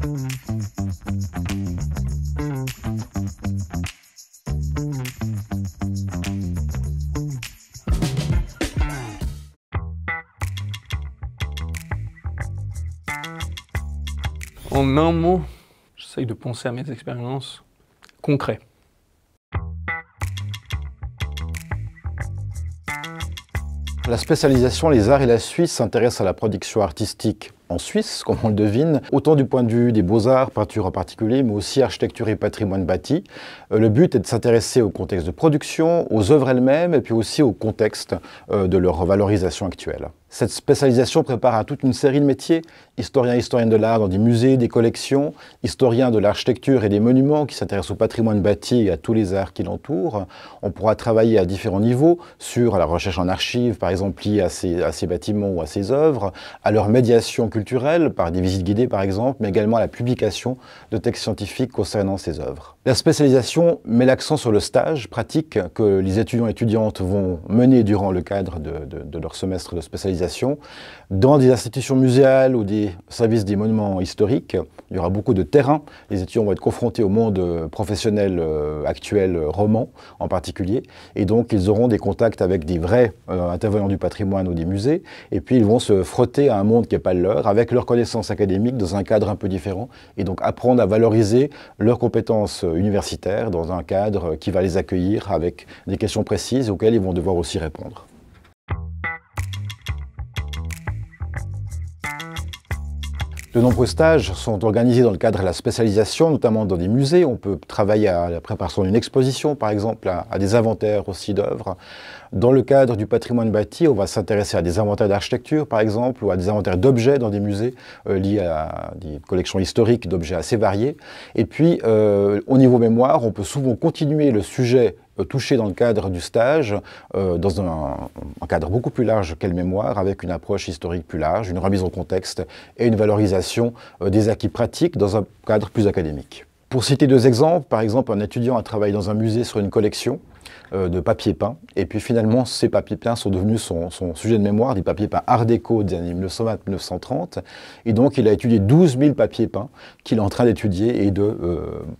En un mot, j'essaye de penser à mes expériences concrètes. La spécialisation Les Arts et la Suisse s'intéresse à la production artistique en Suisse, comme on le devine, autant du point de vue des beaux-arts, peinture en particulier, mais aussi architecture et patrimoine bâti. Le but est de s'intéresser au contexte de production, aux œuvres elles-mêmes, et puis aussi au contexte de leur valorisation actuelle. Cette spécialisation prépare à toute une série de métiers, historiens et historiennes de l'art dans des musées, des collections, historiens de l'architecture et des monuments qui s'intéressent au patrimoine bâti et à tous les arts qui l'entourent. On pourra travailler à différents niveaux, sur la recherche en archives, par exemple, liée à ces bâtiments ou à ces œuvres, à leur médiation culturelle, par des visites guidées par exemple, mais également à la publication de textes scientifiques concernant ces œuvres. La spécialisation met l'accent sur le stage pratique que les étudiants et étudiantes vont mener durant le cadre de leur semestre de spécialisation dans des institutions muséales ou des services des monuments historiques. Il y aura beaucoup de terrain. Les étudiants vont être confrontés au monde professionnel actuel, roman en particulier, et donc ils auront des contacts avec des vrais intervenants du patrimoine ou des musées, et puis ils vont se frotter à un monde qui n'est pas le leur, avec leurs connaissances académiques dans un cadre un peu différent, et donc apprendre à valoriser leurs compétences universitaires dans un cadre qui va les accueillir avec des questions précises auxquelles ils vont devoir aussi répondre. De nombreux stages sont organisés dans le cadre de la spécialisation, notamment dans des musées. On peut travailler à la préparation d'une exposition, par exemple, à des inventaires aussi d'œuvres. Dans le cadre du patrimoine bâti, on va s'intéresser à des inventaires d'architecture, par exemple, ou à des inventaires d'objets dans des musées liés à des collections historiques d'objets assez variés. Et puis, au niveau mémoire, on peut souvent continuer le sujet touché dans le cadre du stage, dans un cadre beaucoup plus large qu'est le mémoire, avec une approche historique plus large, une remise en contexte et une valorisation des acquis pratiques dans un cadre plus académique. Pour citer deux exemples, par exemple, un étudiant a travaillé dans un musée sur une collection de papier peint, et puis finalement ces papiers peints sont devenus son sujet de mémoire, des papiers peints art déco des années 1920-1930, et donc il a étudié 12 000 papiers peints qu'il est en train d'étudier et de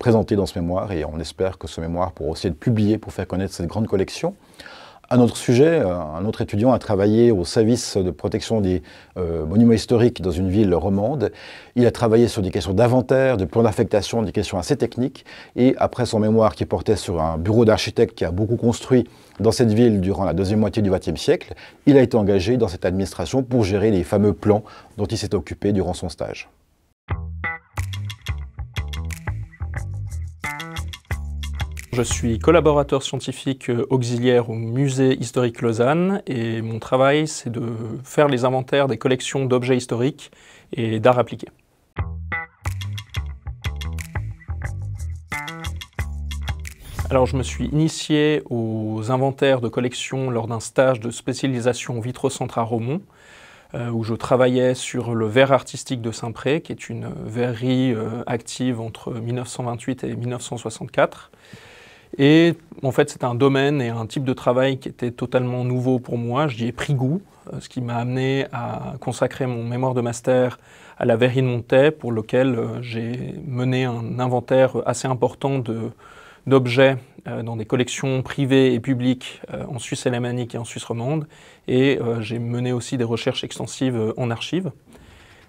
présenter dans ce mémoire, et on espère que ce mémoire pourra aussi être publié pour faire connaître cette grande collection. Un autre sujet, un autre étudiant a travaillé au service de protection des monuments historiques dans une ville romande. Il a travaillé sur des questions d'inventaire, de plan d'affectation, des questions assez techniques. Et après son mémoire qui portait sur un bureau d'architecte qui a beaucoup construit dans cette ville durant la deuxième moitié du XXe siècle, il a été engagé dans cette administration pour gérer les fameux plans dont il s'est occupé durant son stage. Je suis collaborateur scientifique auxiliaire au Musée historique Lausanne et mon travail c'est de faire les inventaires des collections d'objets historiques et d'art appliqué. Alors je me suis initié aux inventaires de collections lors d'un stage de spécialisation Vitrocentre à Romont, où je travaillais sur le verre artistique de Saint-Pré, qui est une verrerie active entre 1928 et 1964. Et en fait, c'est un domaine et un type de travail qui était totalement nouveau pour moi. J'y ai pris goût, ce qui m'a amené à consacrer mon mémoire de master à la verrerie de Montet, pour lequel j'ai mené un inventaire assez important d'objets dans des collections privées et publiques en Suisse alémanique et en Suisse romande. Et j'ai mené aussi des recherches extensives en archives.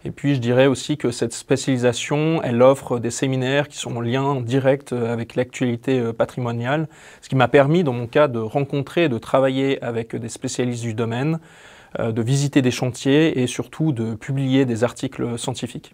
Et puis je dirais aussi que cette spécialisation, elle offre des séminaires qui sont en lien direct avec l'actualité patrimoniale, ce qui m'a permis dans mon cas de rencontrer et de travailler avec des spécialistes du domaine, de visiter des chantiers et surtout de publier des articles scientifiques.